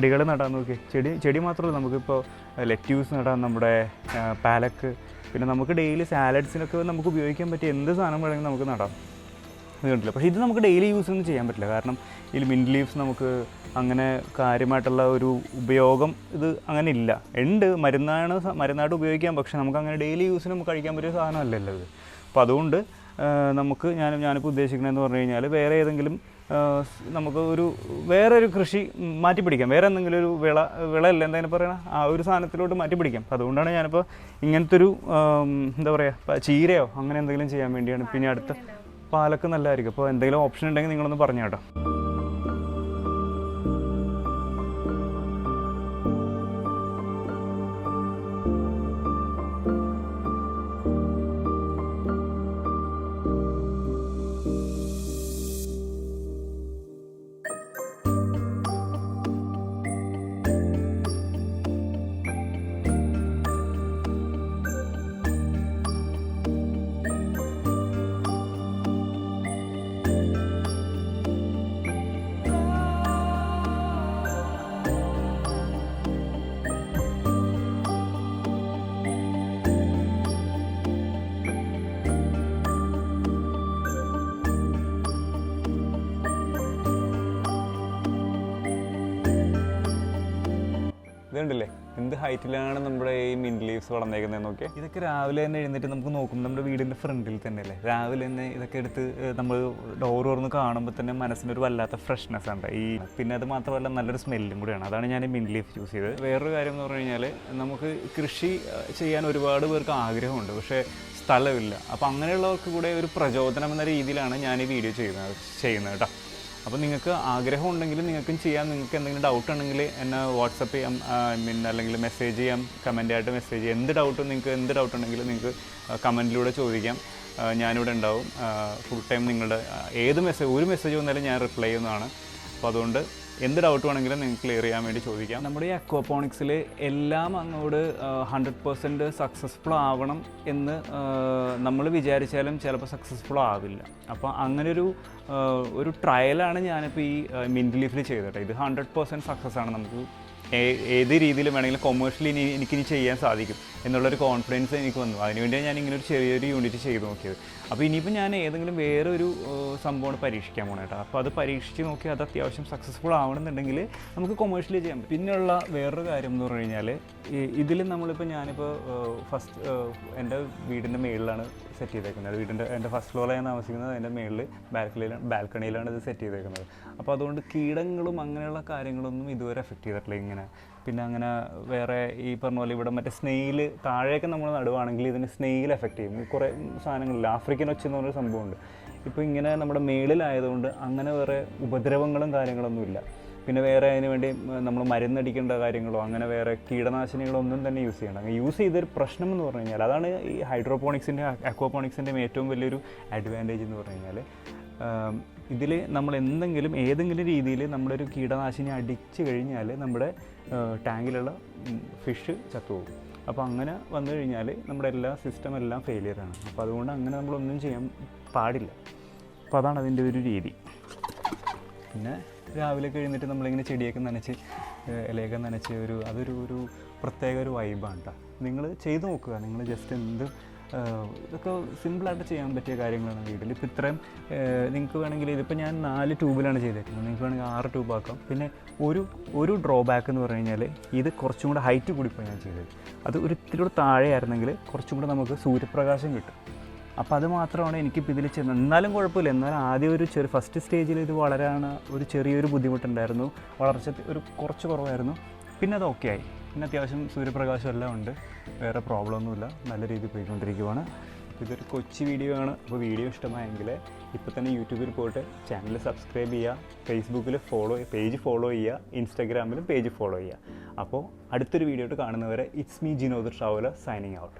ചെടികൾ നടാൻ നോക്കി. ചെടി മാത്രമല്ല, നമുക്കിപ്പോൾ ലെറ്റ്യൂസ് നടാൻ, നമ്മുടെ പാലക്ക്, പിന്നെ നമുക്ക് ഡെയിലി സാലഡ്സിനൊക്കെ നമുക്ക് ഉപയോഗിക്കാൻ പറ്റിയ എന്ത് സാധനം വേണമെങ്കിലും നമുക്ക് നടാം. ഇത് കണ്ടില്ല. പക്ഷേ ഇത് നമുക്ക് ഡെയിലി യൂസൊന്നും ചെയ്യാൻ പറ്റില്ല. കാരണം ഈ മിൻറ്റ് ലീവ്സ് നമുക്ക് അങ്ങനെ കാര്യമായിട്ടുള്ള ഒരു ഉപയോഗം ഇത് അങ്ങനെ ഇല്ല. ഉണ്ട്, മരുന്നായിട്ട് ഉപയോഗിക്കാം. പക്ഷേ നമുക്ക് അങ്ങനെ ഡെയിലി യൂസിന് നമുക്ക് കഴിക്കാൻ പറ്റിയ സാധനമല്ലല്ലോ ഇത്. അപ്പോൾ അതുകൊണ്ട് നമുക്ക് ഞാനിപ്പോൾ ഉദ്ദേശിക്കുന്നതെന്ന് പറഞ്ഞു കഴിഞ്ഞാൽ വേറെ ഏതെങ്കിലും നമുക്ക് വേറൊരു കൃഷി മാറ്റിപ്പിടിക്കാം. വേറെ എന്തെങ്കിലും ഒരു വിളയല്ല എന്തായാലും പറയണ ആ ഒരു സാധനത്തിലോട്ട് മാറ്റിപ്പിടിക്കാം. അതുകൊണ്ടാണ് ഞാനിപ്പോൾ ഇങ്ങനത്തെ ഒരു എന്താ പറയുക, ചീരയോ അങ്ങനെ എന്തെങ്കിലും ചെയ്യാൻ വേണ്ടിയാണ്. പിന്നെ അടുത്ത പാലക്ക് നല്ലതായിരിക്കും. അപ്പോൾ എന്തെങ്കിലും ഓപ്ഷൻ ഉണ്ടെങ്കിൽ നിങ്ങളൊന്ന് പറഞ്ഞു കേട്ടോ. ഇതുണ്ടല്ലേ എന്ത് ഹൈറ്റിലാണ് നമ്മുടെ ഈ മിൻറ്റ് ലീവ്സ് വളർന്നേക്കുന്നത് നോക്കിയാൽ. ഇതൊക്കെ രാവിലെ തന്നെ എഴുന്നേറ്റ് നമുക്ക് നോക്കുമ്പോൾ നമ്മുടെ വീടിൻ്റെ ഫ്രണ്ടിൽ തന്നെ അല്ലേ, രാവിലെ തന്നെ ഇതൊക്കെ എടുത്ത് നമ്മൾ ഡോർ തുറന്ന് കാണുമ്പോൾ തന്നെ മനസ്സിനൊരു വല്ലാത്ത ഫ്രഷ്നെസ് ഉണ്ട്. പിന്നെ അത് മാത്രമല്ല നല്ലൊരു സ്മെല്ലും കൂടിയാണ്. അതാണ് ഞാൻ ഈ മിൻറ്റ് ലീഫ് ചൂസ് ചെയ്തത്. വേറൊരു കാര്യം എന്ന് പറഞ്ഞു കഴിഞ്ഞാൽ നമുക്ക് കൃഷി ചെയ്യാൻ ഒരുപാട് പേർക്ക് ആഗ്രഹമുണ്ട്, പക്ഷേ സ്ഥലമില്ല. അപ്പോൾ അങ്ങനെയുള്ളവർക്ക് കൂടെ ഒരു പ്രചോദനം എന്ന രീതിയിലാണ് ഞാൻ ഈ വീഡിയോ ചെയ്യുന്നത് കേട്ടോ. അപ്പോൾ നിങ്ങൾക്ക് ആഗ്രഹം ഉണ്ടെങ്കിൽ നിങ്ങൾക്കും ചെയ്യാം. നിങ്ങൾക്ക് എന്തെങ്കിലും ഡൗട്ട് ഉണ്ടെങ്കിൽ എന്നെ വാട്സപ്പ് ചെയ്യാം, അല്ലെങ്കിൽ മെസ്സേജ് ചെയ്യാം, കമൻ്റായിട്ട് മെസ്സേജ് ചെയ്യാം. നിങ്ങൾക്ക് എന്ത് ഡൗട്ട് ഉണ്ടെങ്കിലും നിങ്ങൾക്ക് കമൻറ്റിലൂടെ ചോദിക്കാം. ഞാനിവിടെ ഉണ്ടാവും ഫുൾ ടൈം. നിങ്ങളുടെ ഒരു മെസ്സേജ് വന്നാലും ഞാൻ റിപ്ലൈ ചെയ്യുന്നതാണ്. അപ്പോൾ അതുകൊണ്ട് എന്ത് ഡൗട്ട് വേണമെങ്കിലും നിങ്ങൾക്ക് ക്ലിയർ ചെയ്യാൻ വേണ്ടി ചോദിക്കാം. നമ്മുടെ ഈ അക്വാപോണിക്സിൽ എല്ലാം അങ്ങോട്ട് 100% സക്സസ്ഫുൾ ആവണം എന്ന് നമ്മൾ വിചാരിച്ചാലും ചിലപ്പോൾ സക്സസ്ഫുൾ ആവില്ല. അപ്പോൾ അങ്ങനൊരു ട്രയലാണ് ഞാനിപ്പോൾ ഈ മിൻറ്റ് ലീഫിൽ ചെയ്തിട്ട്. ഇത് 100% സക്സസ് ആണ്. നമുക്ക് ഏത് രീതിയിലും വേണമെങ്കിലും കൊമേഴ്ഷ്യലി എനിക്കിനി ചെയ്യാൻ സാധിക്കും എന്നുള്ളൊരു കോൺഫിഡൻസ് എനിക്ക് വന്നു. അതിനുവേണ്ടിയാണ് ഞാൻ ഇങ്ങനെ ഒരു ചെറിയൊരു യൂണിറ്റ് ചെയ്ത് നോക്കിയത്. അപ്പോൾ ഇനിയിപ്പോൾ ഞാൻ ഏതെങ്കിലും വേറൊരു സംഭവമാണ് പരീക്ഷിക്കാൻ പോകണം കേട്ടോ. അപ്പോൾ അത് പരീക്ഷിച്ച് നോക്കി അത് അത്യാവശ്യം സക്സസ്ഫുൾ ആവണമെന്നുണ്ടെങ്കിൽ നമുക്ക് കൊമേഴ്ഷ്യലി ചെയ്യാം. പിന്നെയുള്ള വേറൊരു കാര്യം എന്ന് പറഞ്ഞു കഴിഞ്ഞാൽ ഇതിൽ ഞാനിപ്പോൾ ഫസ്റ്റ് എൻ്റെ വീടിൻ്റെ മേളിലാണ് സെറ്റ് ചെയ്തേക്കുന്നത്. എൻ്റെ ഫസ്റ്റ് ഫ്ലോറിലാണ് താമസിക്കുന്നത്. അതിൻ്റെ മേളിൽ ബാൽക്കണിയിലാണ് ഇത് സെറ്റ് ചെയ്തേക്കുന്നത്. അപ്പോൾ അതുകൊണ്ട് കീടങ്ങളും അങ്ങനെയുള്ള കാര്യങ്ങളൊന്നും ഇതുവരെ എഫക്റ്റ് ചെയ്തിട്ടില്ല. പിന്നെ അങ്ങനെ വേറെ ഈ പറഞ്ഞ പോലെ ഇവിടെ മറ്റേ സ്നെയിൽ താഴെയൊക്കെ നമ്മൾ നടുവാണെങ്കിൽ ഇതിന് സ്നെയിൽ എഫക്റ്റ് ചെയ്യും. കുറേ സാധനങ്ങളില്ല, ആഫ്രിക്കൻ ഒച്ച എന്ന് പറഞ്ഞൊരു സംഭവമുണ്ട്. ഇപ്പോൾ ഇങ്ങനെ നമ്മുടെ മേളിലായതുകൊണ്ട് അങ്ങനെ വേറെ ഉപദ്രവങ്ങളും കാര്യങ്ങളൊന്നുമില്ല. പിന്നെ വേറെ അതിന് വേണ്ടി നമ്മൾ മരുന്നടിക്കേണ്ട കാര്യങ്ങളോ അങ്ങനെ വേറെ കീടനാശിനികളോ ഒന്നും തന്നെ യൂസ് ചെയ്യണം. യൂസ് ചെയ്തൊരു പ്രശ്നം എന്ന് പറഞ്ഞു കഴിഞ്ഞാൽ അതാണ് ഈ അക്വാപോണിക്സിൻ്റെയും ഏറ്റവും വലിയൊരു അഡ്വാൻറ്റേജ് എന്ന് പറഞ്ഞു കഴിഞ്ഞാൽ ഇതിൽ നമ്മൾ ഏതെങ്കിലും രീതിയിൽ നമ്മളൊരു കീടനാശിനി അടിച്ചു കഴിഞ്ഞാൽ നമ്മുടെ ടാങ്കിലുള്ള ഫിഷ് ചത്തുപോകും. അപ്പോൾ അങ്ങനെ വന്നു കഴിഞ്ഞാൽ നമ്മുടെ സിസ്റ്റം എല്ലാം ഫെയിലിയറാണ്. അപ്പോൾ അതുകൊണ്ട് അങ്ങനെ നമ്മളൊന്നും ചെയ്യാൻ പാടില്ല. അപ്പോൾ അതാണ് അതിൻ്റെ ഒരു രീതി. പിന്നെ രാവിലെ കഴിഞ്ഞിട്ട് നമ്മളിങ്ങനെ ചെടിയൊക്കെ നനച്ച് ഇലയൊക്കെ നനച്ച് അതൊരു പ്രത്യേക ഒരു വൈബാണ് കേട്ടോ. നിങ്ങൾ ചെയ്ത് നോക്കുക. നിങ്ങൾ ജസ്റ്റ് ഇതൊക്കെ സിമ്പിളായിട്ട് ചെയ്യാൻ പറ്റിയ കാര്യങ്ങളാണ് വീട്ടിൽ. ഇപ്പോൾ ഇത്രയും നിങ്ങൾക്ക് വേണമെങ്കിൽ ഇതിപ്പോൾ ഞാൻ 4 ട്യൂബിലാണ് ചെയ്തേക്കുന്നത്. നിങ്ങൾക്ക് വേണമെങ്കിൽ 6 ട്യൂബാക്കാം. പിന്നെ ഒരു ഡ്രോബാക്ക് എന്ന് പറഞ്ഞു കഴിഞ്ഞാൽ ഇത് കുറച്ചും കൂടെ ഹൈറ്റ് കൂടിപ്പോയി ഞാൻ ചെയ്തത്. അത് ഇത്തിരി കൂടെ താഴെയായിരുന്നെങ്കിൽ കുറച്ചും കൂടെ നമുക്ക് സൂര്യപ്രകാശം കിട്ടും. അപ്പോൾ അത് മാത്രമാണ് എനിക്കിപ്പോൾ ഇതിൽ ചെയ്യുന്നത്. എന്നാലും കുഴപ്പമില്ല. എന്നാലും ആദ്യം ഫസ്റ്റ് സ്റ്റേജിൽ ഇത് വളരാൻ ചെറിയൊരു ബുദ്ധിമുട്ടുണ്ടായിരുന്നു. വളർച്ച കുറച്ച് കുറവായിരുന്നു. പിന്നെ അത് ഓക്കെ ആയി. പിന്നെ അത്യാവശ്യം സൂര്യപ്രകാശം എല്ലാം ഉണ്ട്. വേറെ പ്രോബ്ലം ഒന്നുമില്ല. നല്ല രീതിയിൽ പോയിക്കൊണ്ടിരിക്കുവാണ്. ഇതൊരു കൊച്ചു വീഡിയോ ആണ്. അപ്പോൾ വീഡിയോ ഇഷ്ടമായെങ്കിൽ ഇപ്പോൾ തന്നെ യൂട്യൂബിൽ പോയിട്ട് ചാനൽ സബ്സ്ക്രൈബ് ചെയ്യുക, ഫേസ്ബുക്കിൽ പേജ് ഫോളോ ചെയ്യുക, ഇൻസ്റ്റാഗ്രാമിലും പേജ് ഫോളോ ചെയ്യുക. അപ്പോൾ അടുത്തൊരു വീഡിയോ ആയിട്ട് കാണുന്നവരെ it's me Jino the traveller signing out.